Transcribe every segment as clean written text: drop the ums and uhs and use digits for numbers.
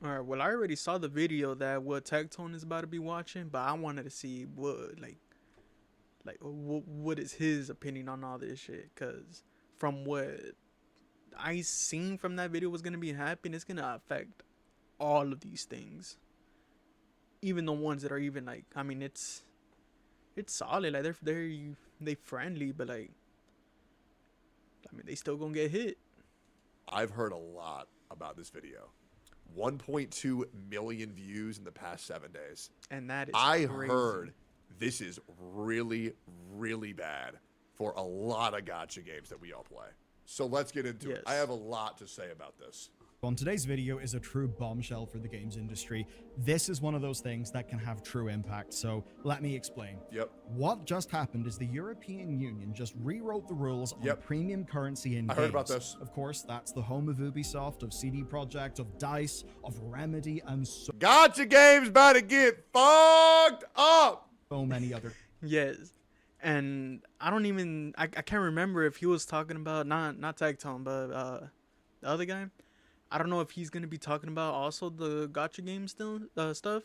All right. Well, I already saw the video that what Tectone is about to be watching, but I wanted to see what what is his opinion on all this shit? Cause from what I seen from that video was gonna be happening, it's gonna affect all of these things, even the ones that are even like. I mean, it's solid. Like they friendly, but like I mean, they still gonna get hit. I've heard a lot about this video. 1.2 million views in the past 7 days. And that is I crazy. heard this is really, really bad for a lot of gacha games that we all play. So let's get into it. I have a lot to say about this. On today's video is a true bombshell for the games industry. This is one of those things that can have true impact, so let me explain. Yep. What just happened is the European Union just rewrote the rules on premium currency in games. I heard about this. Of course, that's the home of Ubisoft, of CD Projekt, of DICE, of Remedy, and so games about to get fucked up. So many other. Yes. And I don't even I can't remember if he was talking about not Tectone, but the other guy. I don't know if he's gonna be talking about also the gacha game still stuff.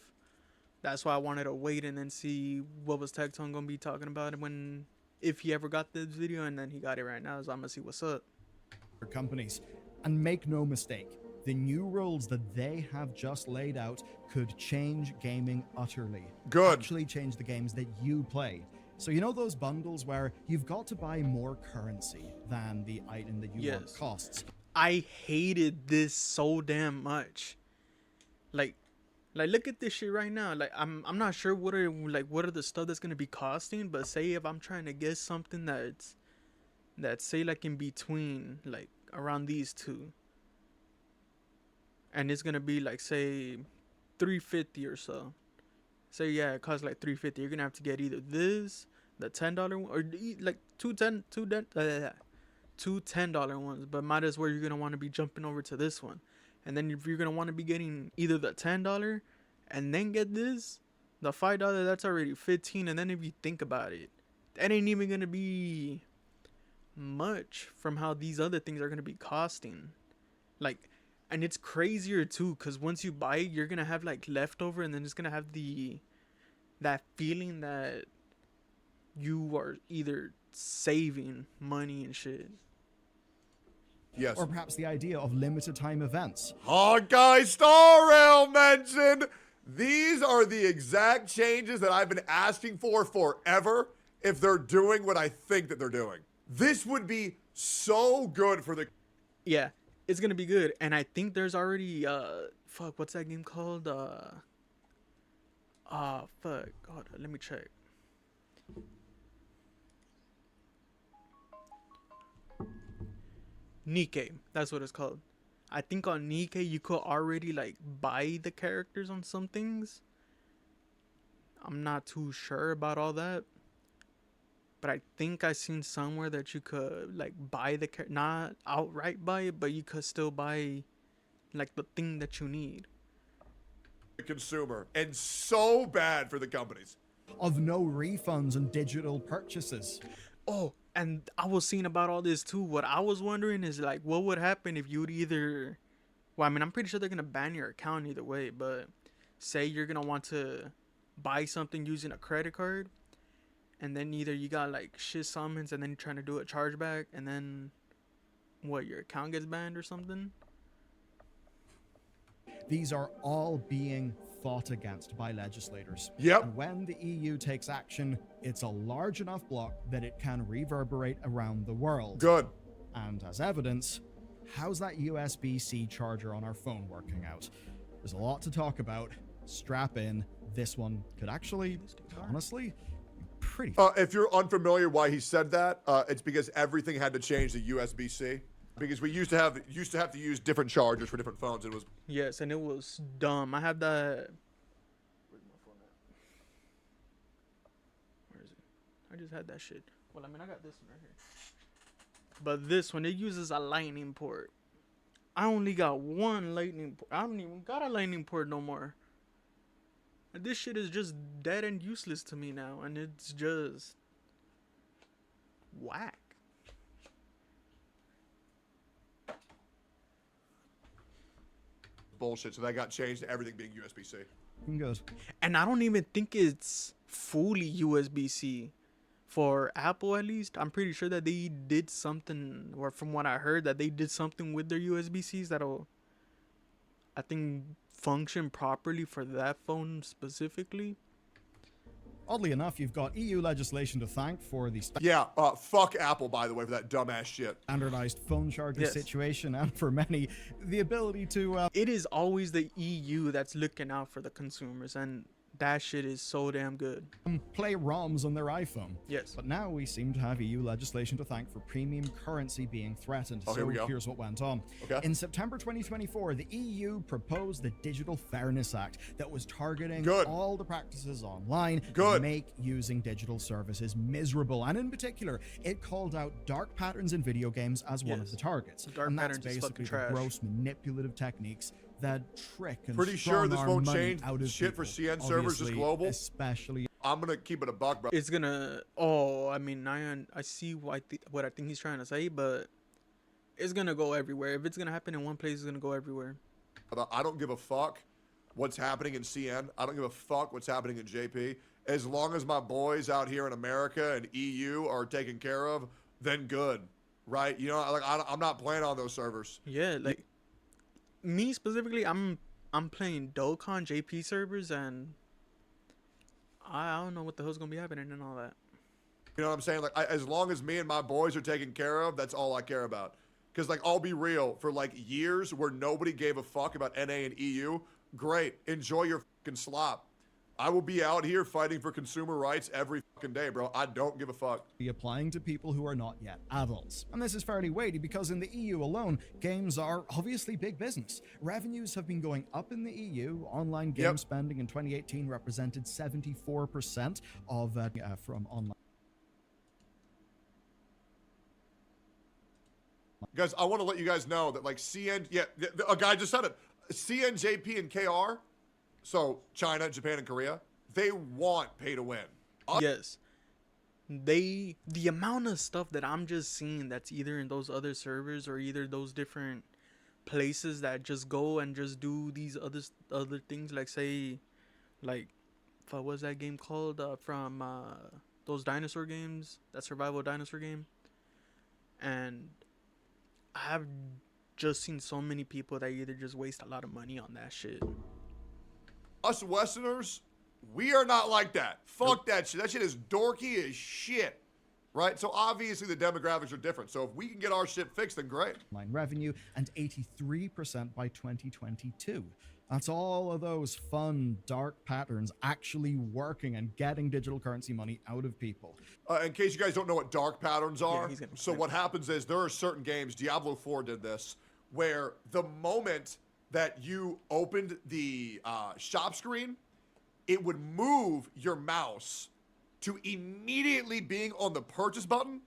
That's why I wanted to wait and then see what was Tectone gonna be talking about if he ever got this video, and then he got it right now, so I'm gonna see what's up. Companies, and make no mistake, the new rules that they have just laid out could change gaming utterly. Good. Actually change the games that you play. So you know those bundles where you've got to buy more currency than the item that you want costs. I hated this so damn much. Like look at this shit right now. Like I'm not sure what are the stuff that's gonna be costing, but say if I'm trying to get something that's say like in between, like around these two, and it's gonna be like say $350 or so. Say yeah, it costs like $350. You're gonna have to get either this, the $10 one, or like two $10 ones, but might as well you're gonna want to be jumping over to this one, and then if you're gonna want to be getting either the $10 and then get this, the $5, that's already 15. And then if you think about it, that ain't even gonna be much from how these other things are gonna be costing. Like, and it's crazier too, because once you buy it, you're gonna have like leftover, and then it's gonna have that feeling that you are either saving money and shit. Yes. Or perhaps the idea of limited time events. Hawkeye Star Rail mentioned. These are the exact changes that I've been asking for forever if they're doing what I think that they're doing. This would be so good for the... Yeah, it's gonna be good. And I think there's already, what's that game called? Hold on, let me check. Nikkei, that's what it's called. I think on Nikkei you could already like buy the characters on some things. I'm not too sure about all that, but I think I seen somewhere that you could like buy the not outright buy it, but you could still buy like the thing that you need. The consumer, and so bad for the companies. Of no refunds and digital purchases. Oh, and I was seeing about all this too. What I was wondering is like, what would happen if you'd either, well, I mean, I'm pretty sure they're gonna ban your account either way, but say you're gonna want to buy something using a credit card, and then either you got like shit summons, and then you're trying to do a chargeback, and then what, your account gets banned or something. These are all being fought against by legislators. Yep. And when the EU takes action, it's a large enough block that it can reverberate around the world. Good. And as evidence, how's that USB-C charger on our phone working out? There's a lot to talk about. Strap in. This one could actually, honestly, be pretty... If you're unfamiliar why he said that, it's because everything had to change to USB-C. Because we used to have to use different chargers for different phones. It was Yes, and it was dumb. I have that. Where's my phone at? Where is it? I just had that shit. Well, I mean, I got this one right here. But this one, it uses a lightning port. I only got one lightning port. I don't even got a lightning port no more. And this shit is just dead and useless to me now, and it's just whack. bullshit, so that got changed to everything being USB-C. Good. And I don't even think it's fully USB-C. For Apple, at least, I'm pretty sure that they did something, or from what I heard, that they did something with their USB-Cs that'll, I think, function properly for that phone specifically. Oddly enough, you've got EU legislation to thank for the Yeah, fuck Apple, by the way, for that dumbass shit. standardized phone charger Yes. situation, and for many, the ability to It is always the EU that's looking out for the consumers, and that shit is so damn good. play ROMs on their iPhone. Yes. But now we seem to have EU legislation to thank for premium currency being threatened. Oh, here we go. Here's what went on. Okay. In September 2024, the EU proposed the Digital Fairness Act that was targeting Good. all the practices online Good. that make using digital services miserable. And in particular, it called out dark patterns in video games as one of Yes. the targets. Dark and that's patterns is fucking basically the trash. gross manipulative techniques that trick and Pretty sure this strong-arm won't money change out of shit for people. CN servers just Obviously, global. especially I'm gonna keep it a buck, bro. It's gonna. Oh, I mean, I see what I think he's trying to say, but it's gonna go everywhere. If it's gonna happen in one place, it's gonna go everywhere. I don't give a fuck what's happening in CN. I don't give a fuck what's happening in JP. As long as my boys out here in America and EU are taken care of, then good, right? You know, like I'm not playing on those servers. Yeah, like me specifically, I'm playing Dokkan JP servers, and I don't know what the hell's gonna be happening and all that. You know what I'm saying? Like, as long as me and my boys are taken care of, that's all I care about. Because, like, I'll be real, for, like, years where nobody gave a fuck about NA and EU, great. Enjoy your fucking slop. I will be out here fighting for consumer rights every fucking day, bro. I don't give a fuck. be applying to people who are not yet adults. And this is fairly weighty because in the EU alone, games are obviously big business. Revenues have been going up in the EU. Online game Yep. spending in 2018 represented 74% of from online. Guys, I want to let you guys know that, like, a guy just said it. CN, JP, and KR, so China, Japan, and Korea, they want pay to win. Yes, the amount of stuff that I'm just seeing that's either in those other servers or either those different places that just go and just do these other things, like say, like what was that game called from those dinosaur games, that survival dinosaur game, and I've just seen so many people that either just waste a lot of money on that shit. Us Westerners, we are not like that. Fuck that shit. That shit is dorky as shit. Right? So obviously the demographics are different. So if we can get our shit fixed, then great. Online revenue and 83% by 2022. That's all of those fun, dark patterns actually working and getting digital currency money out of people. In case you guys don't know what dark patterns are, he's gonna so explain what happens is there are certain games, Diablo 4 did this, where the moment that you opened the shop screen, it would move your mouse to immediately being on the purchase button,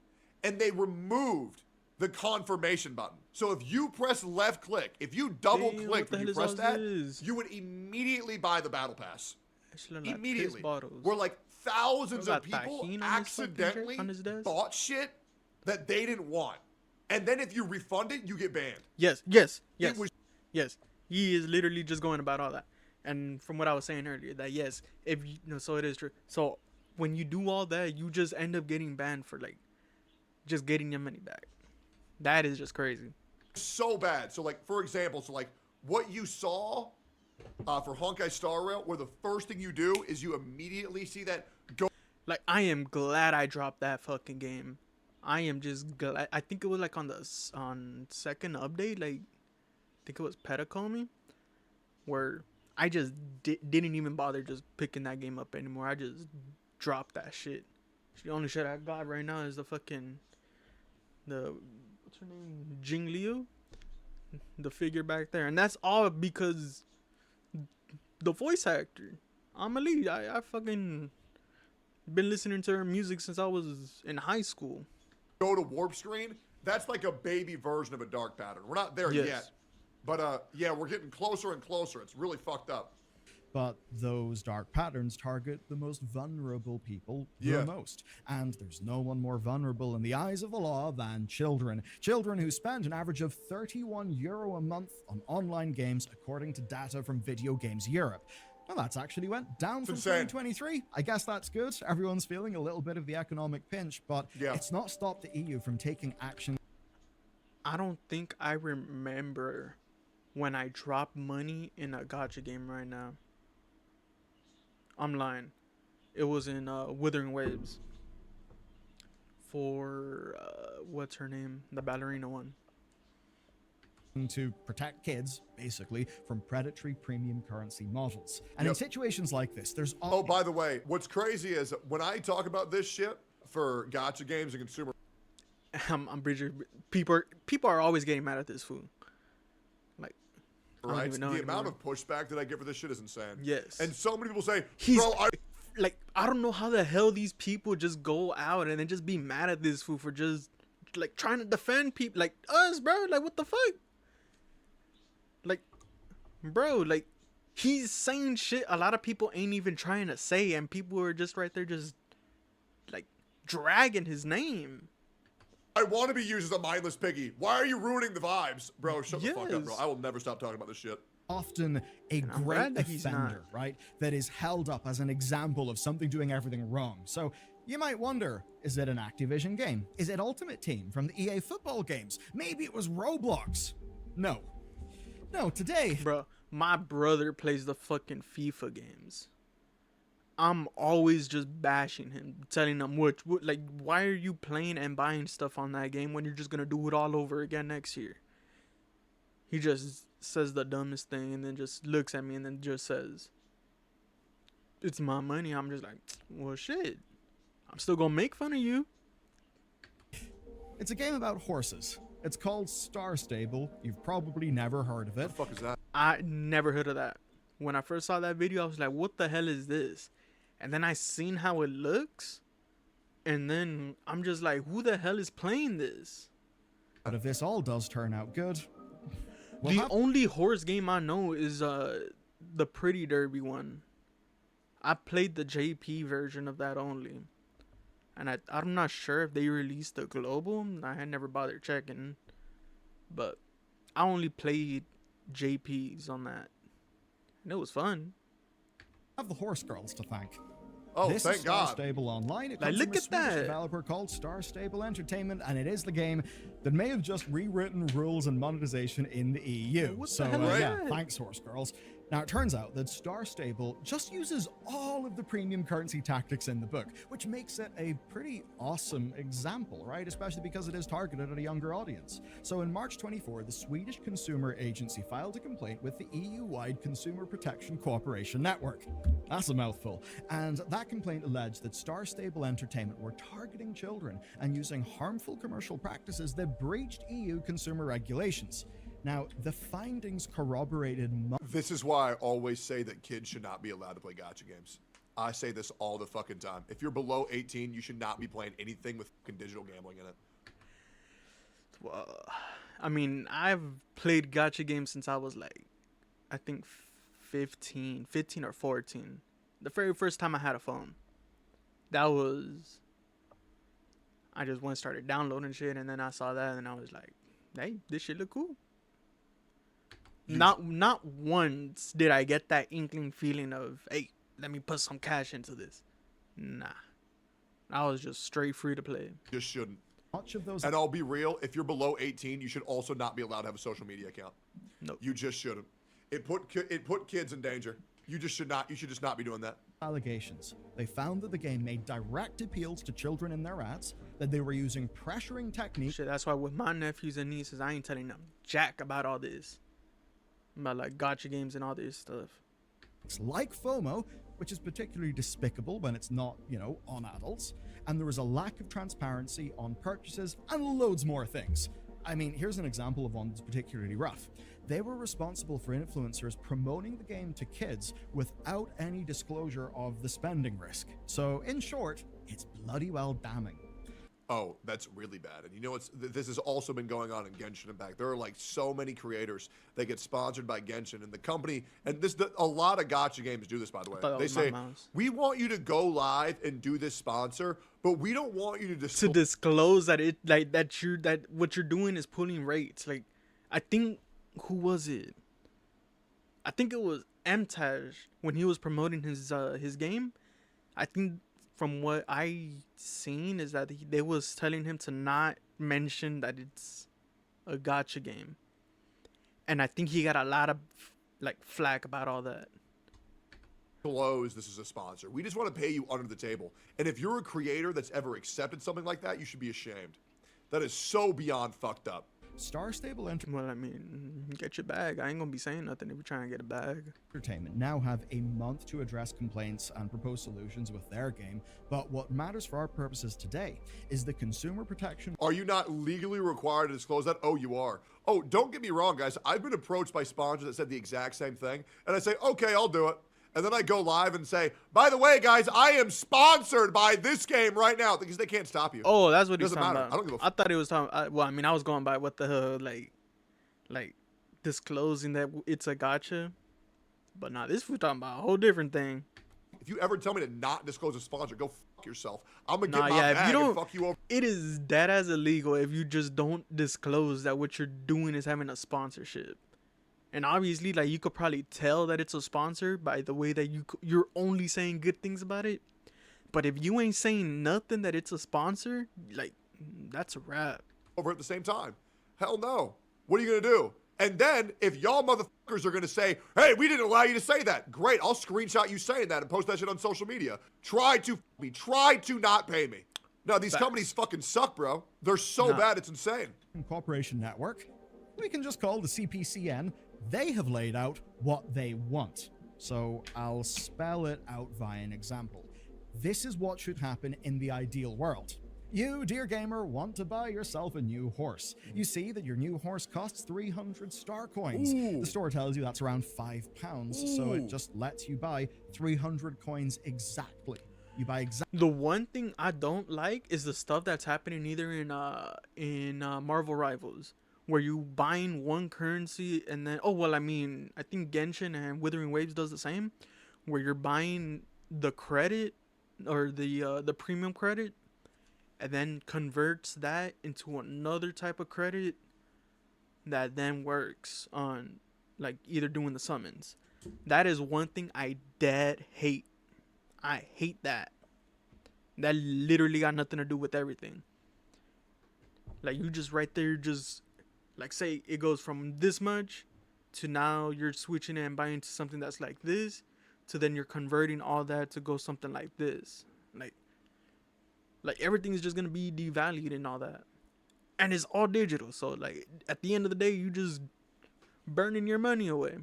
and they removed the confirmation button. So if you press left click, if you double Damn, click what the when hell you is press all that, this? you would immediately buy the battle pass. Actually, like piss Immediately. bottles. Where like thousands What of about people Tajin on his fucking shirt, accidentally on his desk? bought shit that they didn't want. And then if you refund it, you get banned. Yes. It was Yes, he is literally just going about all that. And from what I was saying earlier, that yes, if you no, so it is true. So when you do all that, you just end up getting banned for like just getting your money back. That is just crazy. so bad. So like, for example, so like what you saw for Honkai Star Rail, where the first thing you do is you immediately see that go. Like I am glad I dropped that fucking game. I am just glad. I think it was like on second update, like I think it was Petacoming, where I just didn't even bother just picking that game up anymore. I just dropped that shit. The only shit I got right now is the what's her name, Jing Liu, the figure back there, and that's all because the voice actor Amelie. I fucking been listening to her music since I was in high school. Go to warp screen. That's like a baby version of a dark pattern. We're not there Yes. yet, but yeah, we're getting closer and closer. It's really fucked up. But those dark patterns target the most vulnerable people the most. And there's no one more vulnerable in the eyes of the law than children. Children who spend an average of €31 a month on online games, according to data from Video Games Europe. Well, that's actually went down from 2023. I guess that's good. Everyone's feeling a little bit of the economic pinch, but it's not stopped the EU from taking action. I don't think I remember when I dropped money in a gacha game right now. I'm lying. It was in Wuthering Waves. For, what's her name? The ballerina one. To protect kids, basically, from predatory premium currency models. And in situations like this, there's... Oh, by the way, what's crazy is when I talk about this shit for gacha games and consumer... I'm pretty sure people are always getting mad at this fool. Like, right? The amount of pushback that I get for this shit is insane. Yes. And so many people say, I don't know how the hell these people just go out and then just be mad at this fool for just, like, trying to defend people like us, bro. Like, what the fuck? Like, bro, like, he's saying shit a lot of people ain't even trying to say, and people are just right there just, like, dragging his name. I want to be used as a mindless piggy. Why are you ruining the vibes? Bro, shut the fuck up, bro. I will never stop talking about this shit. Often a great offender, right? That is held up as an example of something doing everything wrong. So you might wonder, is it an Activision game? Is it Ultimate Team from the EA football games? Maybe it was Roblox. No. No, today... Bro, my brother plays the fucking FIFA games. I'm always just bashing him, telling him what, like, why are you playing and buying stuff on that game when you're just gonna do it all over again next year? He just says the dumbest thing and then just looks at me and then just says, it's my money. I'm just like, well, shit. I'm still gonna make fun of you. It's a game about horses. It's called Star Stable. You've probably never heard of it. What the fuck is that? I never heard of that. When I first saw that video, I was like, what the hell is this? And then I seen how it looks. And then I'm just like, who the hell is playing this? But if this all does turn out good... The only horse game I know is the Pretty Derby one. I played the JP version of that only. And I'm not sure if they released the global. I had never bothered checking. But I only played JPs on that. And it was fun. I have the horse girls to thank. Oh, this thank is Star God. Stable Online. It like, comes look from a at Swedish that developer called Star Stable Entertainment, and it is the game that may have just rewritten rules and monetization in the EU. What so, the hell is that? thanks, horse girls. Now, it turns out that Star Stable just uses all of the premium currency tactics in the book, which makes it a pretty awesome example, right? Especially because it is targeted at a younger audience. So in March 24, the Swedish Consumer Agency filed a complaint with the EU-wide Consumer Protection Cooperation Network. That's a mouthful. And that complaint alleged that Star Stable Entertainment were targeting children and using harmful commercial practices that breached EU consumer regulations. Now, the findings corroborated... This is why I always say that kids should not be allowed to play gacha games. I say this all the fucking time. If you're below 18, you should not be playing anything with fucking digital gambling in it. Well, I mean, I've played gacha games since I was like, I think 15 or 14. The very first time I had a phone. That was... I just went and started downloading shit, and then I saw that, and I was like, hey, this shit look cool. Not once did I get that inkling feeling of, hey, let me put some cash into this. Nah. I was just straight free to play. Just shouldn't. Much of those... And I'll be real, if you're below 18, you should also not be allowed to have a social media account. Nope. You just shouldn't. It put kids in danger. You should just not be doing that. Allegations. They found that the game made direct appeals to children in their ads, that they were using pressuring techniques... Shit, that's why with my nephews and nieces, I ain't telling them jack about all this. About like gacha games and all this stuff. It's like FOMO, which is particularly despicable when it's not, on adults. And there was a lack of transparency on purchases and loads more things. I mean, here's an example of one that's particularly rough. They were responsible for influencers promoting the game to kids without any disclosure of the spending risk. So, in short, it's bloody well damning. Oh, that's really bad. And you know this has also been going on in Genshin Impact. There are like so many creators that get sponsored by Genshin, and the company, and a lot of gacha games do this, by the way. thought that They was my say, mouse. we want you to go live and do this sponsor, but we don't want you to To disclose that it like that what you're doing is pulling rates. Like, I think, who was it? I think it was MTaj when he was promoting his game. I think from what I seen is that they was telling him to not mention that it's a gacha game, and I think he got a lot of like flack about all that. disclose this is a sponsor. We just want to pay you under the table. And if you're a creator that's ever accepted something like that, you should be ashamed. That is so beyond fucked up. Star Stable Well, I mean, get your bag. I ain't gonna be saying nothing if you're trying to get a bag. Entertainment now have a month to address complaints and propose solutions with their game, but what matters for our purposes today is the consumer protection. Are you not legally required to disclose that? Oh, you are. Oh, don't get me wrong, guys. I've been approached by sponsors that said the exact same thing, and I say, okay, I'll do it. And then I go live and say, by the way, guys, I am sponsored by this game right now, because they can't stop you. Oh, that's what he's Doesn't talking matter. about. I don't give a I thought he was talking. Well, I mean, I was going by what the hell, like disclosing that it's a gotcha. But nah, this was talking about a whole different thing. If you ever tell me to not disclose a sponsor, go fuck yourself. I'm gonna Nah, get my yeah, if bag you and don't, fuck you over. it is dead as illegal if you just don't disclose that what you're doing is having a sponsorship. And obviously, like, you could probably tell that it's a sponsor by the way that you're only saying good things about it. But if you ain't saying nothing that it's a sponsor, like, that's a wrap. Over at the same time. Hell no. What are you gonna do? And then if y'all motherfuckers are gonna say, hey, we didn't allow you to say that, great, I'll screenshot you saying that and post that shit on social media. Try to not pay me. No, these companies fucking suck, bro. They're so bad, it's insane. Cooperation Network, we can just call the CPCN. They have laid out what they want. So I'll spell it out via an example. This is what should happen in the ideal world. You, dear gamer, want to buy yourself a new horse. You see that your new horse costs 300 star coins. Ooh. The store tells you that's around £5, so it just lets you buy 300 coins exactly. You buy exactly. The one thing I don't like is the stuff that's happening either in Marvel Rivals, where you buying one currency and then I think Genshin and Withering Waves does the same, where you're buying the credit or the premium credit and then converts that into another type of credit that then works on like either doing the summons. That is one thing I dead hate. I hate that. That literally got nothing to do with everything. Like, you just right there, just like, say it goes from this much to now you're switching it and buying to something that's like this, to then you're converting all that to go something like this. Like everything is just gonna be devalued and all that, and it's all digital. So like at the end of the day, you just burning your money away.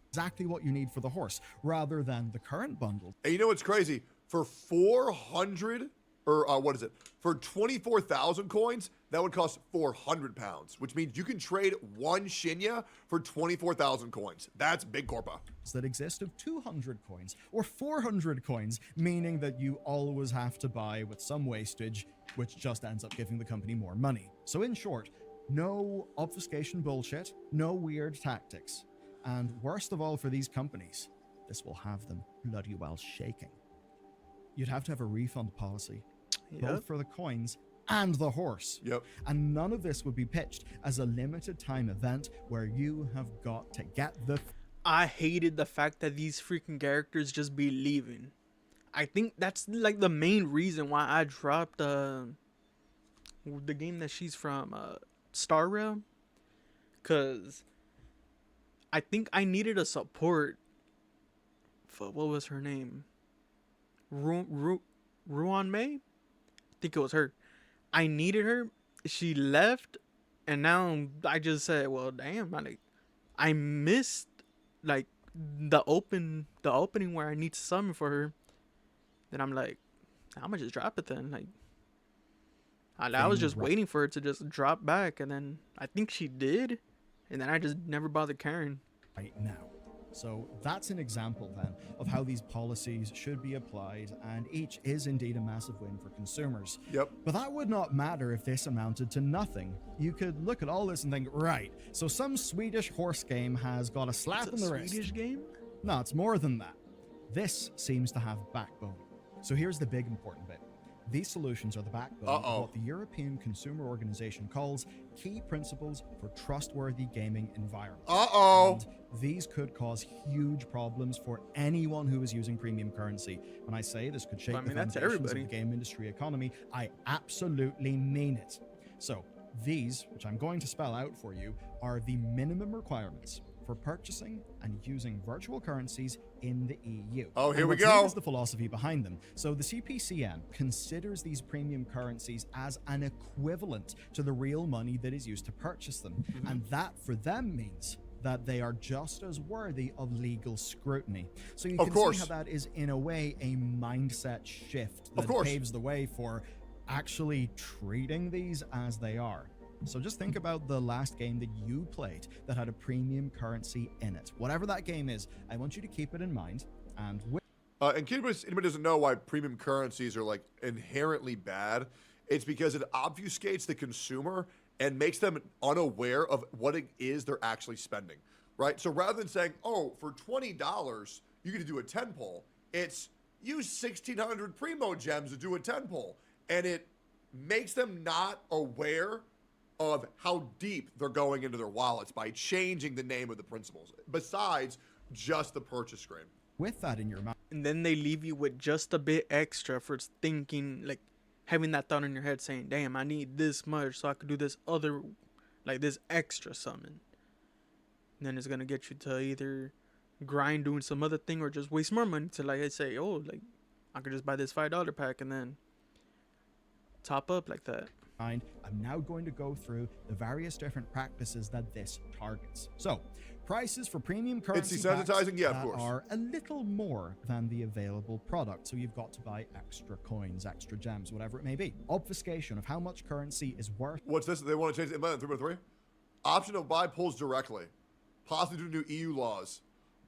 Exactly what you need for the horse, rather than the current bundle. And you know what's crazy? For 400 or what is it? For 24,000 coins, that would cost 400 pounds, which means you can trade one Shinya for 24,000 coins. That's big corpa. That exist of 200 coins or 400 coins, meaning that you always have to buy with some wastage, which just ends up giving the company more money. So in short, no obfuscation bullshit, no weird tactics. And worst of all for these companies, this will have them bloody well shaking. You'd have to have a refund policy, both for the coins and the horse. Yep. And none of this would be pitched as a limited time event where you have got to get the... I hated the fact that these freaking characters just be leaving. I think that's like the main reason why I dropped the game that she's from, Star Rail. Cause I think I needed a support for, what was her name? Ruan May? I think it was her. I needed her. She left, and now I just said, well, damn, I missed like the opening where I need to summon for her. Then I'm like, I'm gonna just drop it then. Like, I was just waiting for it to just drop back, and then I think she did, and then I just never bothered caring. Right now. So that's an example then of how these policies should be applied, and each is indeed a massive win for consumers. Yep. But that would not matter if this amounted to nothing. You could look at all this and think, right, so some Swedish horse game has got a slap It's in a the wrist. Swedish game? No, it's more than that. This seems to have backbone. So here's the big important bit. These solutions are the backbone of what the European Consumer Organization calls key principles for trustworthy gaming environments. And these could cause huge problems for anyone who is using premium currency. When I say this could shake the foundations of the game industry economy, I absolutely mean it. So these, which I'm going to spell out for you, are the minimum requirements for purchasing and using virtual currencies in the EU. Oh, here we What's go. neat is the philosophy behind them. So the CPCN considers these premium currencies as an equivalent to the real money that is used to purchase them. And that for them means that they are just as worthy of legal scrutiny. So you can see how that is in a way a mindset shift that paves the way for actually treating these as they are. So just think about the last game that you played that had a premium currency in it. Whatever that game is, I want you to keep it in mind. And in case anybody doesn't know why premium currencies are like inherently bad, it's because it obfuscates the consumer and makes them unaware of what it is they're actually spending, right? So rather than saying, oh, for $20, you get to do a 10 pull, it's use 1,600 Primo gems to do a 10 pull. And it makes them not aware of how deep they're going into their wallets by changing the name of the principles, besides just the purchase screen. With that in your mind. And then they leave you with just a bit extra for thinking, like, having that thought in your head saying, damn, I need this much so I could do this other, like, this extra summon. And then it's going to get you to either grind doing some other thing or just waste more money to, like, I say, oh, like, I could just buy this $5 pack and then top up like that. I'm now going to go through the various different practices that this targets. So, prices for premium currency it's desensitizing, yeah, of course, are a little more than the available product. So you've got to buy extra coins, extra gems, whatever it may be. Obfuscation of how much currency is worth. What's this? They want to change it in 3.3? Option to buy pulls directly. Possibly due to new EU laws.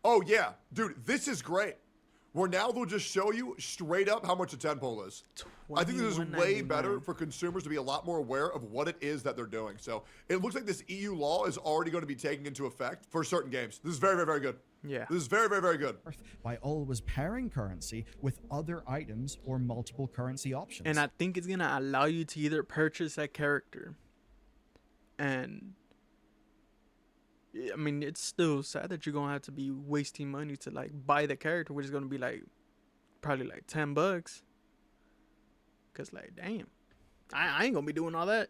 Oh yeah, dude, this is great. Where now they'll just show you straight up how much a 10 pull is. I think this is way better for consumers to be a lot more aware of what it is that they're doing. So it looks like this EU law is already going to be taken into effect for certain games. This is very, very, very good. Yeah. This is very, very, very good. By always pairing currency with other items or multiple currency options. And I think it's going to allow you to either purchase that character. And I mean, it's still sad that you're going to have to be wasting money to, like, buy the character, which is going to be, like, probably, like, $10. Because, like, damn. I ain't going to be doing all that.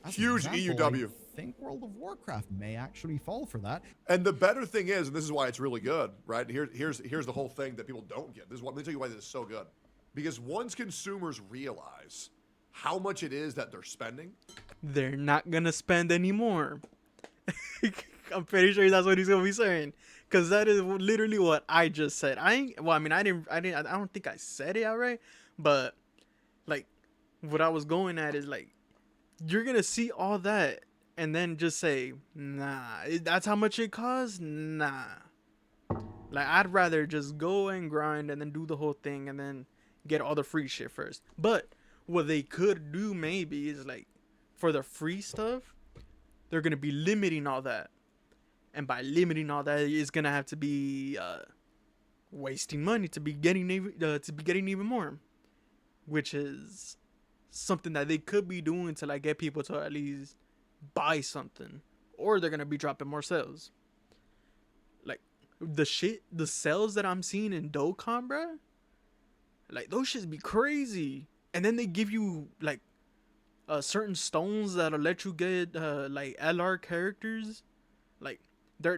As huge an example, EUW. I think World of Warcraft may actually fall for that. And the better thing is, and this is why it's really good, right? Here's the whole thing that people don't get. This is what, let me tell you why this is so good. Because once consumers realize how much it is that they're spending, they're not going to spend anymore. I'm pretty sure that's what he's gonna be saying, cause that is literally what I just said. I don't think I said it outright, but like, what I was going at is like, you're gonna see all that and then just say, nah, that's how much it costs. Nah, like I'd rather just go and grind and then do the whole thing and then get all the free shit first. But what they could do maybe is like, for the free stuff, they're gonna be limiting all that. And by limiting all that, it's gonna have to be wasting money to be getting even more, which is something that they could be doing to like get people to at least buy something, or they're gonna be dropping more sales. Like the sales that I'm seeing in Dokkan, bruh, like those shits be crazy. And then they give you like certain stones that'll let you get like LR characters, like. They're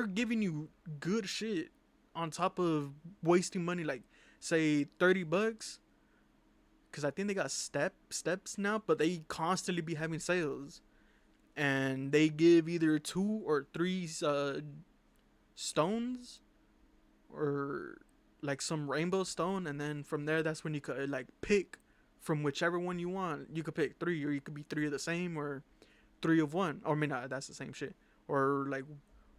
giving you good shit on top of wasting money, like say $30, because I think they got steps now, but they constantly be having sales, and they give either 2 or 3 stones, or like some rainbow stone, and then from there that's when you could like pick from whichever one you want. You could pick 3, or you could be 3 of the same, or 3 of one, or I mean that's the same shit, or like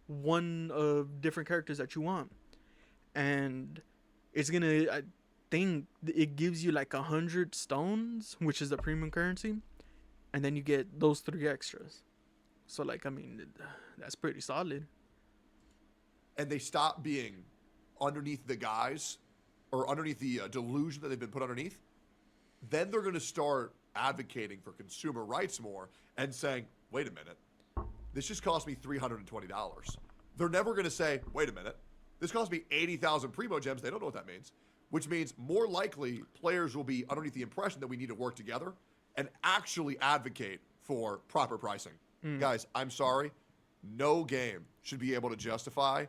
one of different characters that you want, and it's gonna. I think it gives you like 100 stones, which is the premium currency, and then you get those 3 extras. So like, I mean, that's pretty solid. And they stop being underneath the guise or underneath the delusion that they've been put underneath, then they're going to start advocating for consumer rights more and saying, wait a minute, this just cost me $320. They're never going to say, wait a minute, this cost me 80,000 Primo Gems. They don't know what that means, which means more likely players will be underneath the impression that we need to work together and actually advocate for proper pricing. Guys, I'm sorry. No game should be able to justify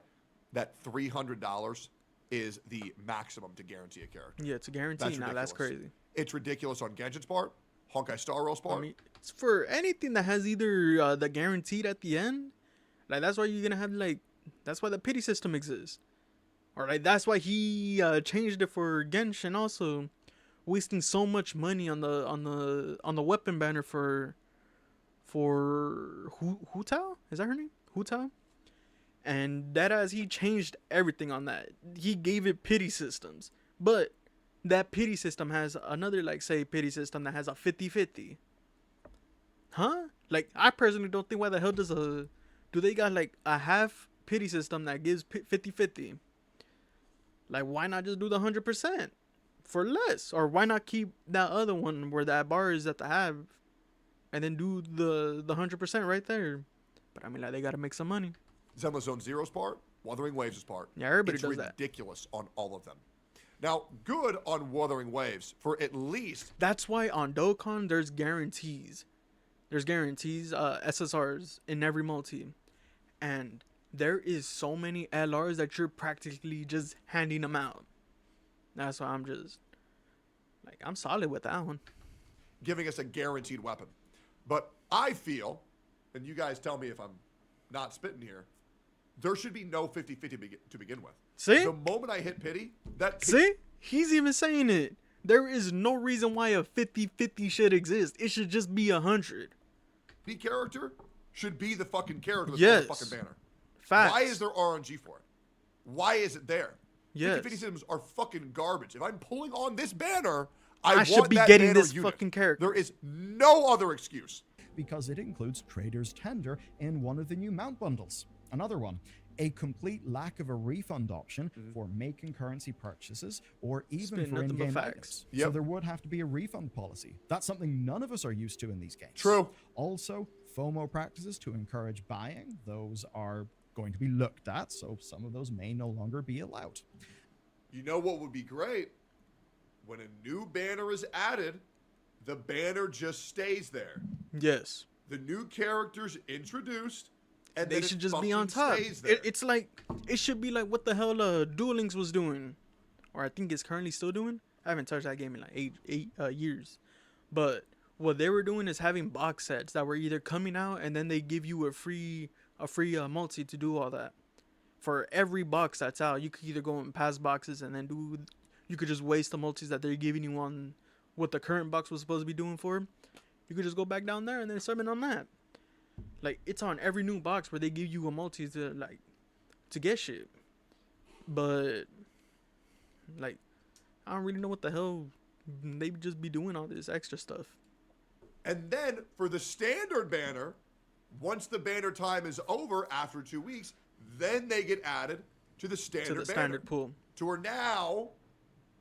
that $300 is the maximum to guarantee a character. Yeah, it's a guarantee. Now that's crazy. It's ridiculous on Genshin's part, Honkai Star Rail's part. I mean, it's for anything that has either the guaranteed at the end. Like, that's why you're gonna have like, that's why the pity system exists. Or like, that's why he changed it for Genshin. Also, wasting so much money on the weapon banner for Hu Tao. Is that her name? Hu Tao. And that as he changed everything on that. He gave it pity systems. But that pity system has another, like, say, pity system that has a 50-50. Huh? Like, I personally don't think why the hell do they got, like, a half pity system that gives 50-50? Like, why not just do the 100% for less? Or why not keep that other one where that bar is at the half and then do the 100% right there? But, I mean, like, they got to make some money. Zenless Zone Zero's part, Wuthering Waves' part. Yeah, everybody does that. It's ridiculous on all of them. Now, good on Wuthering Waves for at least... That's why on Dokkan, there's guarantees. There's guarantees, SSRs in every multi. And there is so many LRs that you're practically just handing them out. That's why I'm just... like, I'm solid with that one. Giving us a guaranteed weapon. But I feel, and you guys tell me if I'm not spitting here, there should be no 50-50 to begin with. See? The moment I hit pity, See? He's even saying it. There is no reason why a 50-50 should exist. It should just be 100. The character should be the fucking character that's Yes. on the fucking banner. Facts. Why is there RNG for it? Why is it there? Yes. 50-50 systems are fucking garbage. If I'm pulling on this banner, I should want be that getting banner this unit. fucking character. There is no other excuse. Because it includes Trader's Tender in one of the new mount bundles. Another one, a complete lack of a refund option for making currency purchases or even Spin for nothing but in-game facts. items. Yep. So there would have to be a refund policy. That's something none of us are used to in these games. True. Also, FOMO practices to encourage buying. Those are going to be looked at, so some of those may no longer be allowed. You know what would be great? When a new banner is added, the banner just stays there. Yes. The new characters introduced, and They then should it just be on fucking top. stays there. It's like, it should be like what the hell Duel Links was doing. Or I think it's currently still doing. I haven't touched that game in like eight years. But what they were doing is having box sets that were either coming out and then they give you a free multi to do all that. For every box that's out, you could either go and pass boxes and then you could just waste the multis that they're giving you on what the current box was supposed to be doing for. You could just go back down there and then summon on that. Like, it's on every new box where they give you a multi to get shit. But, like, I don't really know what the hell they just be doing all this extra stuff. And then for the standard banner, once the banner time is over after 2 weeks, then they get added to the standard banner. Standard pool. To where now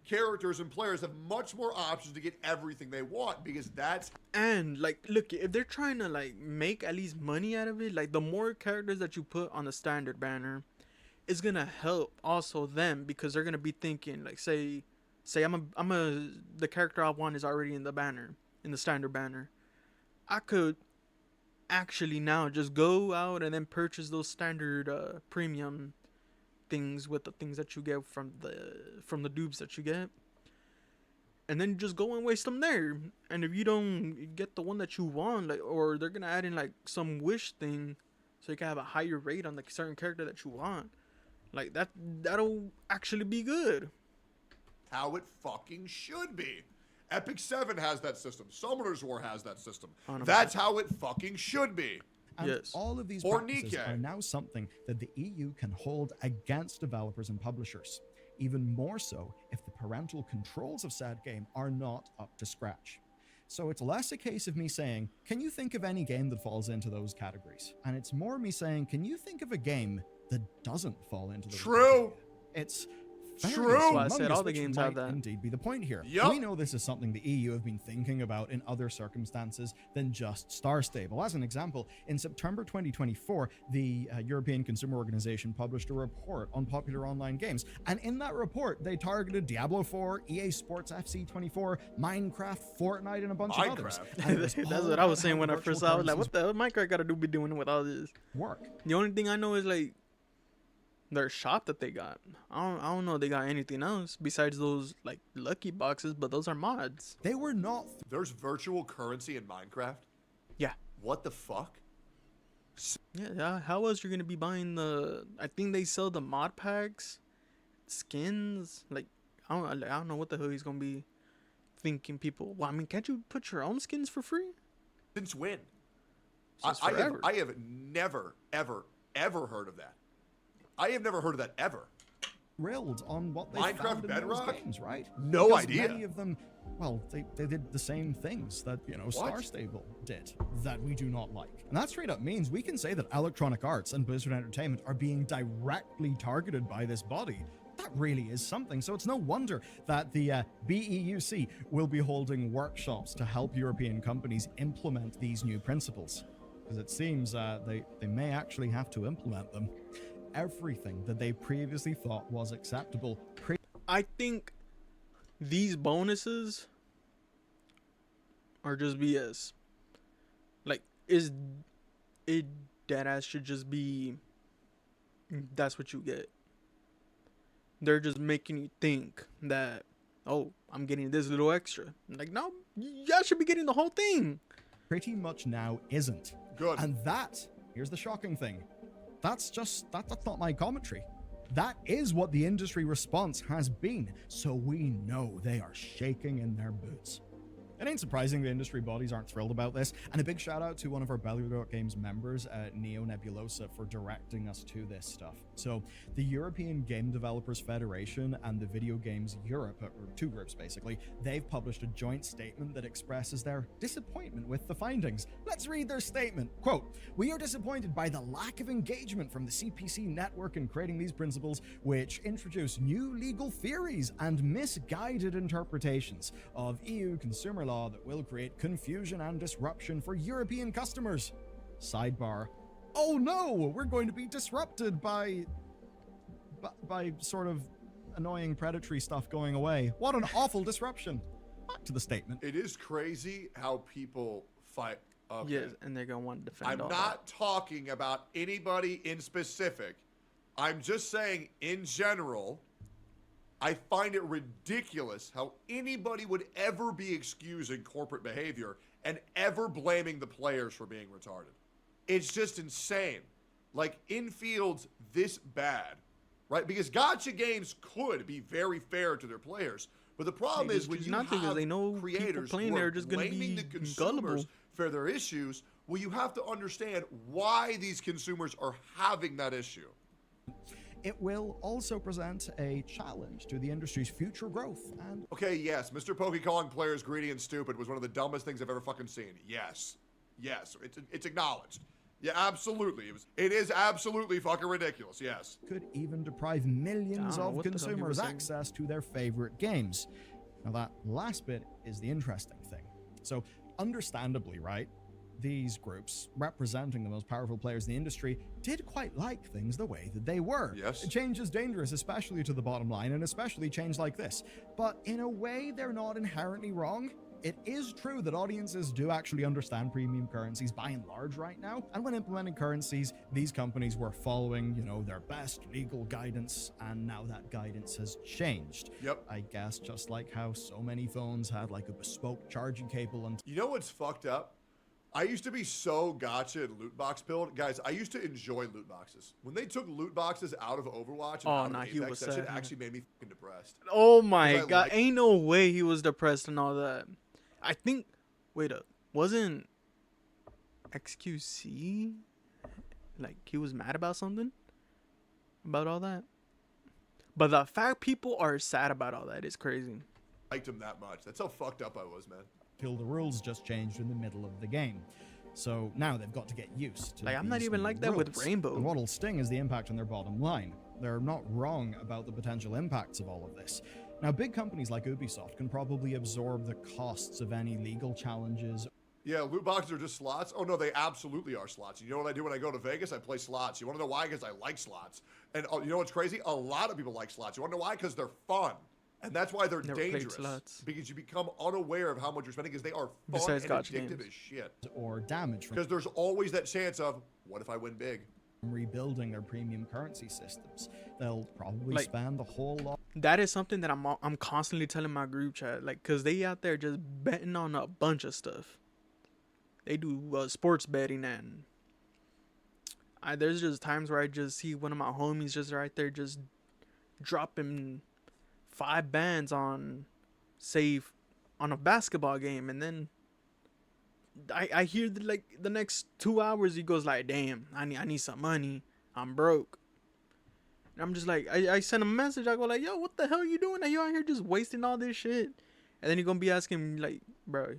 characters and players have much more options to get everything they want, because that's... And, like, look, if they're trying to, like, make at least money out of it, like, the more characters that you put on the standard banner is gonna help also them, because they're gonna be thinking, like, say the character I want is already in the banner, in the standard banner. I could actually now just go out and then purchase those standard premium things with the things that you get from the dupes that you get, and then just go and waste them there. And if you don't get the one that you want, like, or they're gonna add in like some wish thing so you can have a higher rate on the certain character that you want, like that'll actually be good. How it fucking should be. Epic 7 has that system. Summoner's War has that system. 100%. That's how it fucking should be. And Yes. all of these Or practices Nikkei. are now something that the EU can hold against developers and publishers. Even more so if the parental controls of said game are not up to scratch. So it's less a case of me saying, can you think of any game that falls into those categories? And it's more me saying, can you think of a game that doesn't fall into those True. criteria? It's True. fairly That's why I said humongous, all the which games might have that. indeed be the point here. Yup. We know this is something the EU have been thinking about in other circumstances than just Star Stable. As an example, in September 2024, the European Consumer Organization published a report on popular online games. And in that report, they targeted Diablo 4, EA Sports FC 24, Minecraft, Fortnite, and a bunch of others. Minecraft. And it was That's all what I was about saying how when I virtual first saw it. I was like, currencies what the hell Minecraft got to do be doing with all this? work. The only thing I know is like their shop that they got. I don't know they got anything else besides those like lucky boxes, but those are mods. They were not There's virtual currency in Minecraft? Yeah. What the fuck? Yeah, how else you're gonna be buying the? I think they sell the mod packs, skins. Like I don't know what the hell he's gonna be thinking. People. Well, I mean, can't you put your own skins for free? Since when? Since I have, forever. I have never, ever, ever heard of that. I have never heard of that ever. thrilled on what they Minecraft found in those Bedrock? games, right? No Because idea. Many of them, well, they did the same things that, Star Stable did that we do not like. And that straight up means we can say that Electronic Arts and Blizzard Entertainment are being directly targeted by this body. That really is something. So it's no wonder that the BEUC will be holding workshops to help European companies implement these new principles. Because it seems they may actually have to implement them. Everything that they previously thought was acceptable I think these bonuses are just BS. Like, is it dead ass should just be that's what you get. They're just making you think that, oh, I'm getting this little extra. Like, no, y'all should be getting the whole thing. pretty much now isn't. Good. And that, here's the shocking thing. That's not my commentary. That is what the industry response has been. So we know they are shaking in their boots. It ain't surprising the industry bodies aren't thrilled about this, and a big shout out to one of our Belgrade Games members, Neo Nebulosa, for directing us to this stuff. So, the European Game Developers Federation and the Video Games Europe, or two groups basically, they've published a joint statement that expresses their disappointment with the findings. Let's read their statement. Quote, "We are disappointed by the lack of engagement from the CPC network in creating these principles, which introduce new legal theories and misguided interpretations of EU consumer law that will create confusion and disruption for European customers." Sidebar. Oh no, we're going to be disrupted by sort of annoying predatory stuff going away. What an awful disruption. Back to the statement. It is crazy how people fight. Okay. Yes, and they're gonna want to defend I'm all not talking about anybody in specific. I'm just saying, in general, I find it ridiculous how anybody would ever be excusing corporate behavior and ever blaming the players for being retarded. It's just insane. Like, in fields this bad, right? Because gacha games could be very fair to their players. But the problem They is just when choose you not to 'cause have they know people creators playing who there are are just gonna blaming be the consumers gullible. for their issues, well, you have to understand why these consumers are having that issue. It will also present a challenge to the industry's future growth and Okay, yes, Mr. Pokey calling players greedy and stupid was one of the dumbest things I've ever fucking seen. Yes. Yes, it's acknowledged. Yeah, absolutely. It is absolutely fucking ridiculous, yes. could even deprive millions I don't know of what the hell he consumers was saying. access to their favorite games. Now, that last bit is the interesting thing. So, understandably, right, these groups, representing the most powerful players in the industry, did quite like things the way that they were. Yes. Change is dangerous, especially to the bottom line, and especially change like this. But in a way, they're not inherently wrong. It is true that audiences do actually understand premium currencies by and large right now. And when implementing currencies, these companies were following, their best legal guidance, and now that guidance has changed. Yep. I guess just like how so many phones had like a bespoke charging cable and You know what's fucked up? I used to be so gacha and loot box build. Guys, I used to enjoy loot boxes. When they took loot boxes out of Overwatch and Oh, out nah, of he Apex, was that shit sad. actually made me fucking depressed. Oh my Because I god, like- ain't no way he was depressed and all that. I think, wait up, wasn't XQC, like he was mad about something, about all that. But the fact people are sad about all that is crazy. Liked him that much. That's how fucked up I was, man. Till the rules just changed in the middle of the game. So now they've got to get used to Like, I'm not these even new like that with rules. Rainbow. And what'll sting is the impact on their bottom line. They're not wrong about the potential impacts of all of this. Now, big companies like Ubisoft can probably absorb the costs of any legal challenges. Yeah, loot boxes are just slots. Oh no, they absolutely are slots. You know what I do when I go to Vegas? I play slots. You want to know why? Because I like slots. And you know what's crazy? A lot of people like slots. You want to know why? Because they're fun. And that's why they're Never played dangerous. slots. Because you become unaware of how much you're spending because they are fun Besides and gacha addictive games. as shit. Or damage from Because there's always that chance of, what if I win big? rebuilding their premium currency systems. They'll probably Like- spend a whole lot That is something that I'm constantly telling my group chat, like, cause they out there just betting on a bunch of stuff. They do sports betting, and there's just times where I just see one of my homies just right there just dropping 5 bands on, say, on a basketball game, and then I hear the next 2 hours he goes like, damn, I need some money, I'm broke. And I'm just like, I send him a message, I go like, yo, what the hell are you doing? Are you out here just wasting all this shit? And then you're gonna be asking me like, bro,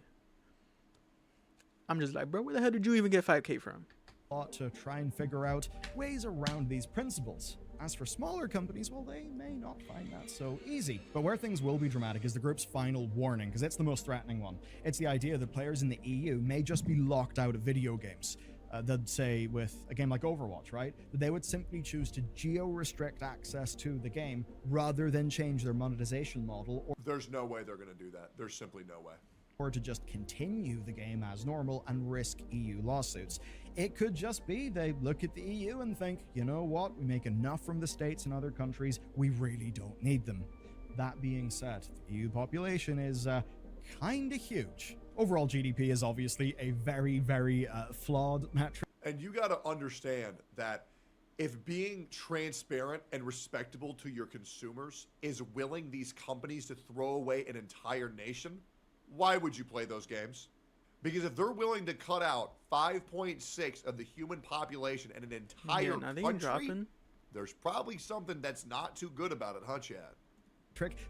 I'm just like, bro, where the hell did you even get 5K from? lot to try and figure out ways around these principles. As for smaller companies, well, they may not find that so easy. But where things will be dramatic is the group's final warning, because it's the most threatening one. It's the idea that players in the EU may just be locked out of video games. They'd say with a game like Overwatch, right? That they would simply choose to geo-restrict access to the game rather than change their monetization model, There's no way they're going to do that. There's simply no way. or to just continue the game as normal and risk EU lawsuits. It could just be they look at the EU and think, you know what, we make enough from the States and other countries, we really don't need them. That being said, the EU population is kinda huge. Overall GDP is obviously a very, very flawed metric. And you got to understand that if being transparent and respectable to your consumers is willing these companies to throw away an entire nation, why would you play those games? Because if they're willing to cut out 5.6 of the human population and an entire now they country, dropping. there's probably something that's not too good about it, huh, Chad?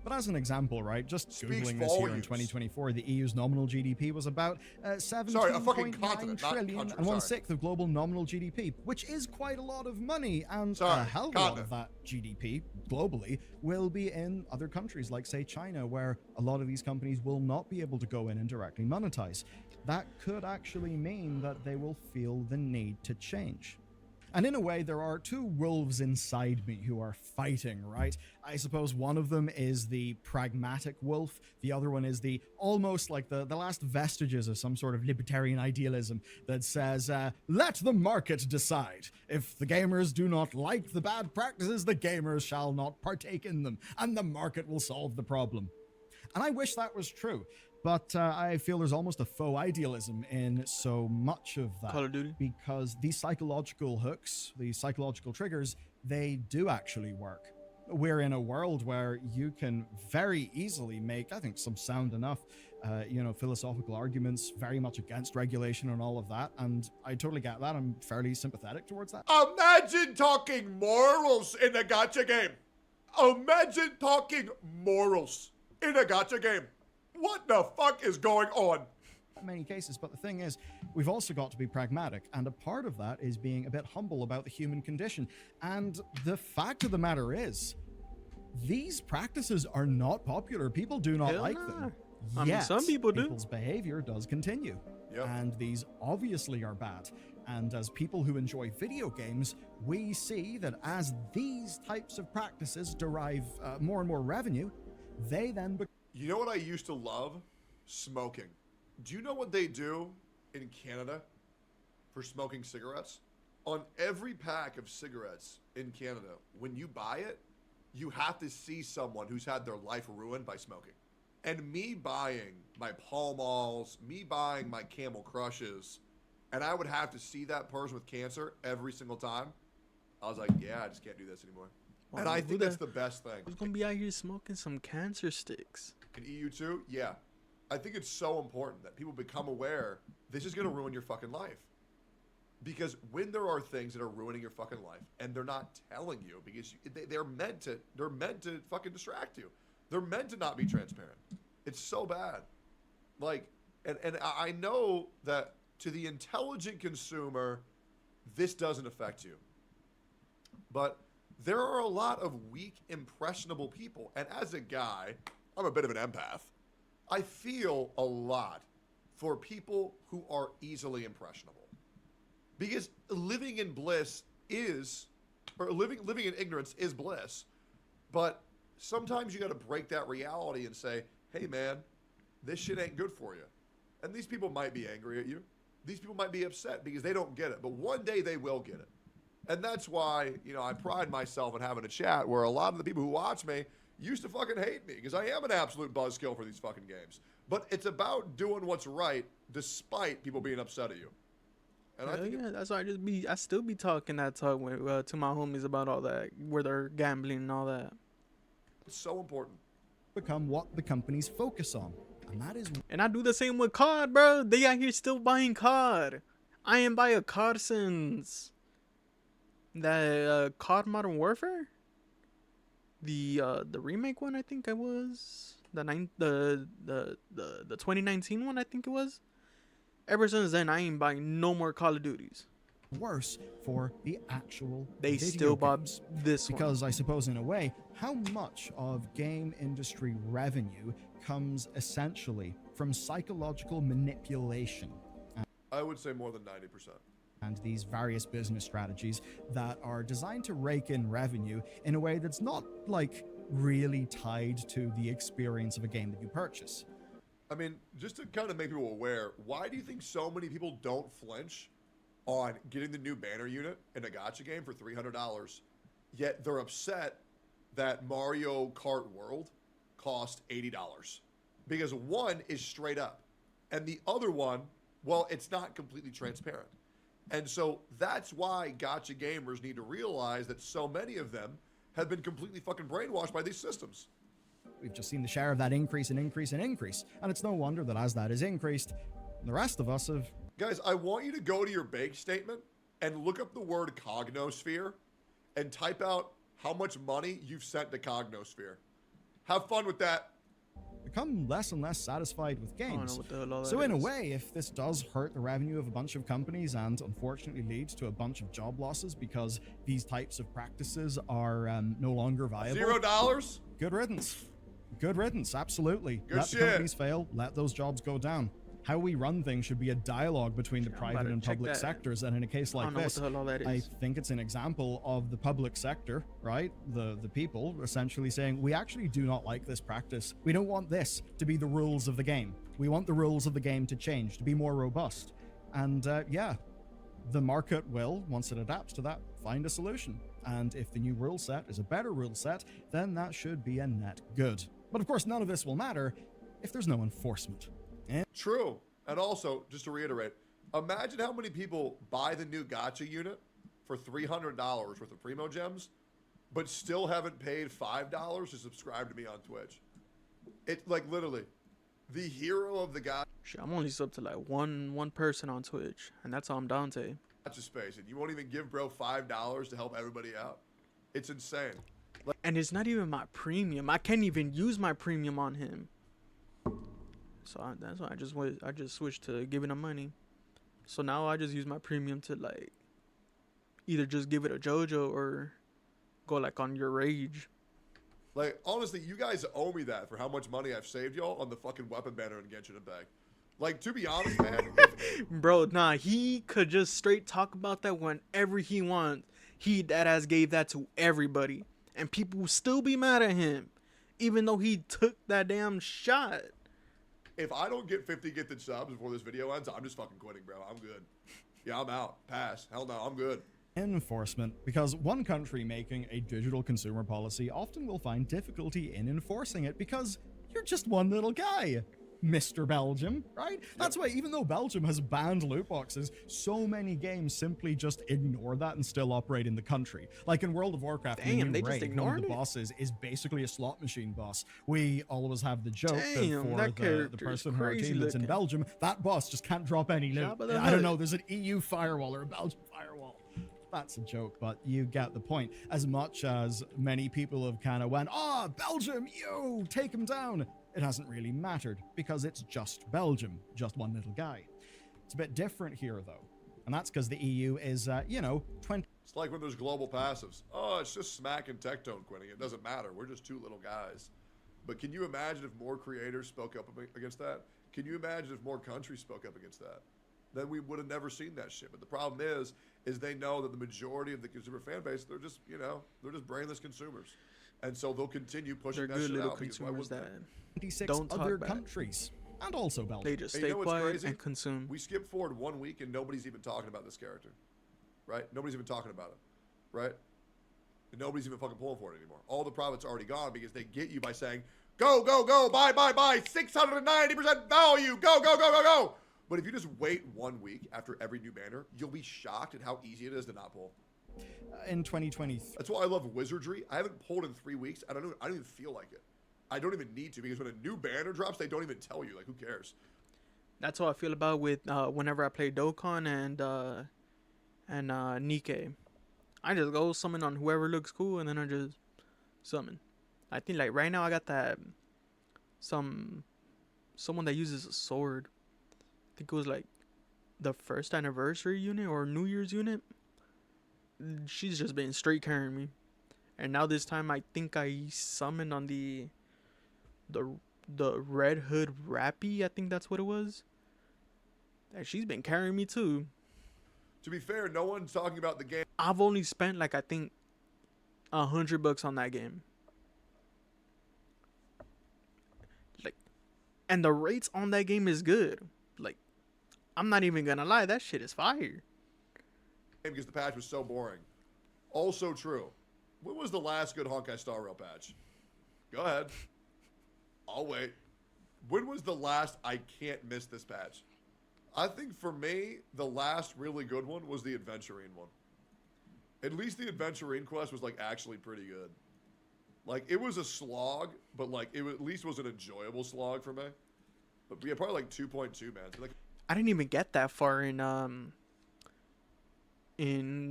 But as an example, right, just Speaks Googling this here in volumes. 2024, the EU's nominal GDP was about Sorry, a fucking 17.9 continent, not trillion country, and sorry. 1/6 of global nominal GDP, which is quite a lot of money, and Sorry, a hell of a lot of that GDP globally will be in other countries like, say, China, where a lot of these companies will not be able to go in and directly monetize. That could actually mean that they will feel the need to change. And in a way, there are two wolves inside me who are fighting, right? I suppose one of them is the pragmatic wolf. The other one is the almost like the last vestiges of some sort of libertarian idealism that says, let the market decide. If the gamers do not like the bad practices, the gamers shall not partake in them, and the market will solve the problem. And I wish that was true. But I feel there's almost a faux idealism in so much of that. Call of Duty. Because these psychological hooks, these psychological triggers, they do actually work. We're in a world where you can very easily make, I think, some sound enough, philosophical arguments very much against regulation and all of that. And I totally get that. I'm fairly sympathetic towards that. Imagine talking morals in a gacha game. Imagine talking morals in a gacha game. What the fuck is going on? In many cases, but the thing is, we've also got to be pragmatic, and a part of that is being a bit humble about the human condition. And the fact of the matter is, these practices are not popular. People do not Hell like nah. them. I mean, some people do. People's behavior does continue. Yep. And these obviously are bad. And as people who enjoy video games, we see that as these types of practices derive more and more revenue, they then become. You know what I used to love? Smoking. Do you know what they do in Canada for smoking cigarettes? On every pack of cigarettes in Canada, when you buy it, you have to see someone who's had their life ruined by smoking. And me buying my Pall Malls, me buying my Camel Crushes, and I would have to see that person with cancer every single time, I was like, yeah, I just can't do this anymore. Well, And I who think that's the best thing. Who's gonna be out here smoking some cancer sticks? In EU2, yeah. I think it's so important that people become aware this is going to ruin your fucking life. Because when there are things that are ruining your fucking life and they're not telling you because they're meant to fucking distract you. They're meant to not be transparent. It's so bad. Like, and I know that to the intelligent consumer, this doesn't affect you. But there are a lot of weak, impressionable people. And as a guy, I'm a bit of an empath. I feel a lot for people who are easily impressionable. Because living in bliss is, or living in ignorance is bliss. But sometimes you got to break that reality and say, hey man, this shit ain't good for you. And these people might be angry at you. These people might be upset because they don't get it. But one day they will get it. And that's why, you know, I pride myself in having a chat where a lot of the people who watch me used to fucking hate me because I am an absolute buzzkill for these fucking games. But it's about doing what's right despite people being upset at you. And I think yeah, that's why I still be talking that talk with, to my homies about all that, where they're gambling and all that. it's so important. Become what the companies focus on. And that is And I do the same with COD, bro. They out here still buying COD. I ain't buy a COD since that COD Modern Warfare, the remake one. I think it was the 2019 one. I think it was. Ever since then, I ain't buying no more Call of Duties. worse for the actual They video still bought games. this one. Because I suppose in a way, how much of game industry revenue comes essentially from psychological manipulation I would say more than 90%. and these various business strategies that are designed to rake in revenue in a way that's not like really tied to the experience of a game that you purchase. I mean, just to kind of make people aware, why do you think so many people don't flinch on getting the new banner unit in a gacha game for $300, yet they're upset that Mario Kart World cost $80? Because one is straight up, and the other one, well, it's not completely transparent. And so that's why gacha gamers need to realize that so many of them have been completely fucking brainwashed by these systems. We've just seen the share of that increase and increase and increase. And it's no wonder that as that is increased, the rest of us have... Guys, I want you to go to your bank statement and look up the word Cognosphere and type out how much money you've sent to Cognosphere. Have fun with that. become less and less satisfied with I don't know games. what the hell all that So in a is. way, if this does hurt the revenue of a bunch of companies and unfortunately leads to a bunch of job losses because these types of practices are no longer viable, $0? good riddance. Good riddance, absolutely. Good Let shit. the companies fail, let those jobs go down. How we run things should be a dialogue between the I'm private about to and check public that. sectors, and in a case I like don't know what this, the hell all that I is. think it's an example of the public sector, right? The people essentially saying, we actually do not like this practice. We don't want this to be the rules of the game. We want the rules of the game to change, to be more robust. And yeah, the market will, once it adapts to that, find a solution. And if the new rule set is a better rule set, then that should be a net good. But of course, none of this will matter if there's no enforcement. True. And also, just to reiterate, imagine how many people buy the new gacha unit for $300 worth of Primo Gems, but still haven't paid $5 to subscribe to me on Twitch. It, like, literally, the hero of the gacha Shit, I'm only sub to like one person on Twitch, and that's I'm Dante. space, and you won't even give bro $5 to help everybody out. It's insane. And it's not even my premium. I can't even use my premium on him. So that's why I just switched to giving him money. So now I just use my premium to like either just give it a JoJo or go like on your rage. Like, honestly, you guys owe me that for how much money I've saved y'all on the fucking weapon banner in Genshin Impact. Like, to be honest, man, Bro, nah, he could just straight talk about that whenever he wants. He that ass gave that to everybody. And people will still be mad at him. Even though he took that damn shot. if I don't get 50 gifted subs before this video ends, I'm just fucking quitting, bro. I'm good. Yeah, I'm out. Pass. Hell no, I'm good. Enforcement, because one country making a digital consumer policy often will find difficulty in enforcing it because you're just one little guy. Mr. Belgium, right? That's why even though Belgium has banned loot boxes, so many games simply just ignore that and still operate in the country. Like in World of Warcraft, in the Damn, new they just raid, one of ignored the it? bosses is basically a slot machine boss. We always have the joke that Damn, for that the character's person in our crazy team that's in looking. Belgium, that boss just can't drop any loot. Jabba the I don't Hutt. know, there's an EU firewall or a Belgian firewall. That's a joke, but you get the point. As much as many people have kind of went, oh, Belgium, you take him down, it hasn't really mattered because it's just Belgium, just one little guy. It's a bit different here, though, and that's because the EU is, 20. It's like when there's global passives. Oh, it's just Smack and Tectone quitting. It doesn't matter. We're just two little guys. But can you imagine if more creators spoke up against that? Can you imagine if more countries spoke up against that? Then we would have never seen that shit. But the problem is they know that the majority of the consumer fan base, they're just, they're just brainless consumers. And so they'll continue pushing They're that good shit little out. Because why consumers wouldn't that 26 don't talk other back. countries, and also Belgium. They just Hey, stay you know what's quiet crazy? and consume. We skip forward 1 week and nobody's even talking about this character, right? Nobody's even talking about it, right? And nobody's even fucking pulling for it anymore. All the profits are already gone because they get you by saying, go, go, go, buy, buy, buy, 690% value, go, go, go, go, go. But if you just wait 1 week after every new banner, you'll be shocked at how easy it is to not pull. In 2023, That's why I love Wizardry. I haven't pulled in 3 weeks. I don't even feel like it. I don't even need to because when a new banner drops, they don't even tell you. Like, who cares? That's how I feel about with whenever I play Dokkan and Nikkei. I just go summon on whoever looks cool and then I just summon. I think like right now I got that someone that uses a sword. I think it was like the first anniversary unit or New Year's unit. She's just been straight carrying me. And now this time I think I summoned on the Red Hood Rappy, I think that's what it was. And she's been carrying me too. To be fair, no one's talking about the game. I've only spent like I think $100 on that game. Like, and the rates on that game is good. Like, I'm not even gonna lie, that shit is fire. Because the patch was so boring. Also true. When was the last good Honkai Star Rail patch? Go ahead. I'll wait. When was the last I can't miss this patch? I think for me, the last really good one was the Adventurine one. At least the Adventurine quest was like actually pretty good. Like it was a slog, but like it at least was an enjoyable slog for me. But yeah, probably like 2.2, man. Like, I didn't even get that far in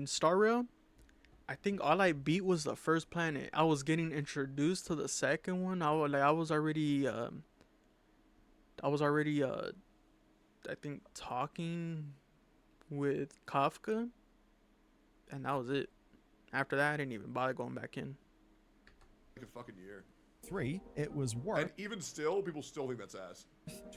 Star Rail. I think all I beat was the first planet. I was getting introduced to the second one. I was already I think talking with Kafka, and that was it. After that, I didn't even bother going back in. a fucking year. 3, it was And worth even still, people still think that's ass.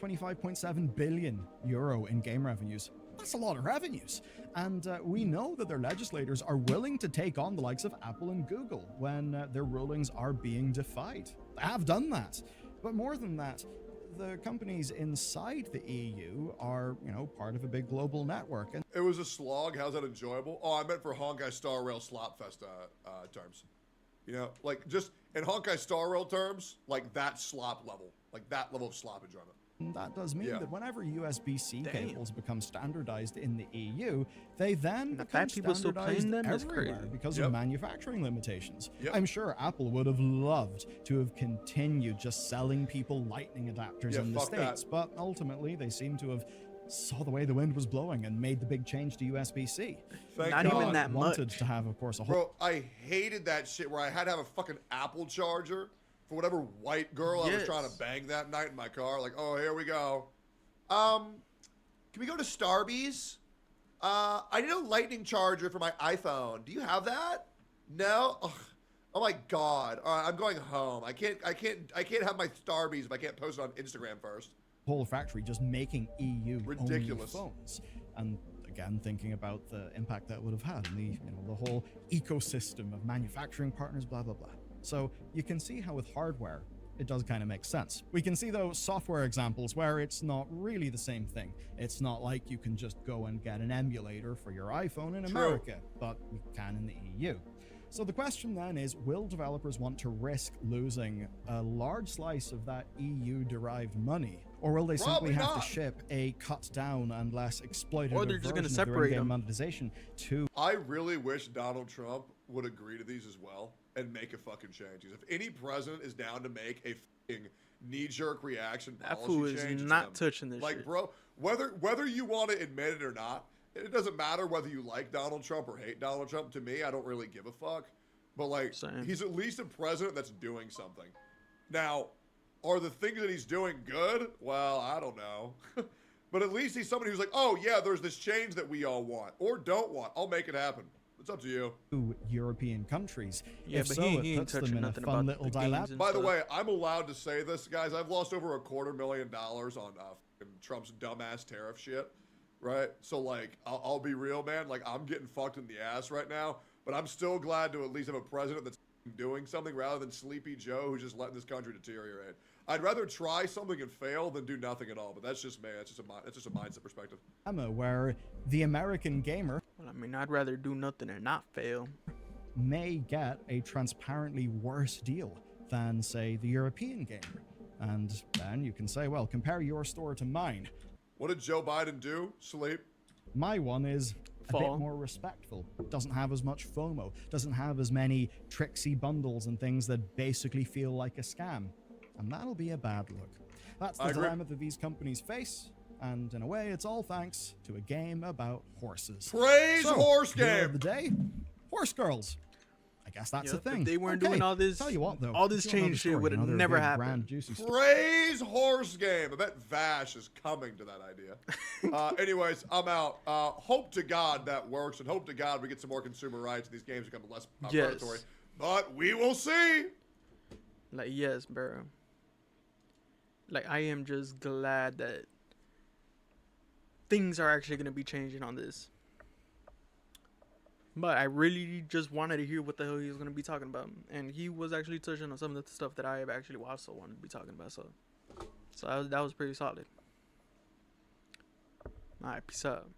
25.7 billion euro in game revenues. That's a lot of revenues. And we know that their legislators are willing to take on the likes of Apple and Google when their rulings are being defied. They have done that. But more than that, the companies inside the EU are, part of a big global network. And It was a slog. How's that enjoyable? Oh, I meant for Honkai Star Rail Slopfest terms. Like just in Honkai Star Rail terms, like that slop level, like that level of slop enjoyment. that does mean Yeah. that whenever USB-C Damn. cables become standardized in the EU, they then The become fact people still standardized playing them is everywhere crazy. because Yep. of manufacturing limitations. Yep. I'm sure Apple would have loved to have continued just selling people lightning adapters Yeah, in the fuck that. States, but ultimately they seem to have saw the way the wind was blowing and made the big change to USB-C. Thank Not God. even that Wanted much. to have, of course, a whole Bro, I hated that shit where I had to have a fucking Apple charger for whatever white girl I was Yes. trying to bang that night in my car. Like, oh, here we go. Can we go to Starbucks? I need a lightning charger for my iPhone. Do you have that? No? Ugh. Oh my God. All right, I'm going home. I can't have my Starbucks if I can't post it on Instagram first. whole factory just making EU Ridiculous. only phones. And again, thinking about the impact that would have had on the whole ecosystem of manufacturing partners, blah blah blah. So you can see how with hardware it does kind of make sense. We can see those software examples where it's not really the same thing. It's not like you can just go and get an emulator for your iPhone in True. America, but you can in the EU. So the question then is, will developers want to risk losing a large slice of that EU-derived money? Or will they simply Probably have not. to ship a cut down and less exploitative Or they're just gonna version of their separate in-game them. monetization to I really wish Donald Trump would agree to these as well and make a fucking change. If any president is down to make a fucking knee-jerk reaction That policy fool is change, it's not them. touching this Like, shit. bro, whether you want to admit it or not, it doesn't matter whether you like Donald Trump or hate Donald Trump. To me, I don't really give a fuck. But like, Same. he's at least a president that's doing something. Now, are the things that he's doing good? Well, I don't know. But at least he's somebody who's like, oh yeah, there's this change that we all want or don't want. I'll make it happen. It's up to you. European countries. Yeah, If but so, he it ain't puts them touching in a nothing fun about little the dilemma. games and By the stuff. way, I'm allowed to say this, guys. I've lost over $250,000 on Trump's dumbass tariff shit, right? So like, I'll be real, man. Like, I'm getting fucked in the ass right now, but I'm still glad to at least have a president that's doing something rather than Sleepy Joe who's just letting this country deteriorate. I'd rather try something and fail than do nothing at all. But that's just me. That's just a mindset perspective. Where the American gamer Well, I mean, I'd rather do nothing and not fail. may get a transparently worse deal than, say, the European gamer. And then you can say, well, compare your store to mine. What did Joe Biden do? Sleep. My one is a Fall. bit more respectful, doesn't have as much FOMO, doesn't have as many tricksy bundles and things that basically feel like a scam. And that'll be a bad look. That's the I agree. dilemma that these companies face, and in a way, it's all thanks to a game about horses. Praise So, horse hero of game. the day, horse girls. I guess that's Yep, the if thing. they weren't Okay, doing all this- tell you what, though, all this if you wanna know change the shit story, would've another never big, happened. grand, juicy story. Praise horse game. I bet Vash is coming to that idea. Anyways, I'm out. Hope to God that works, and hope to God we get some more consumer rights and these games become less Yes. predatory. But we will see. Like, yes, bro. Like, I am just glad that things are actually going to be changing on this. But I really just wanted to hear what the hell he was going to be talking about. And he was actually touching on some of the stuff that I have actually also wanted to be talking about. So that was pretty solid. Alright, peace out.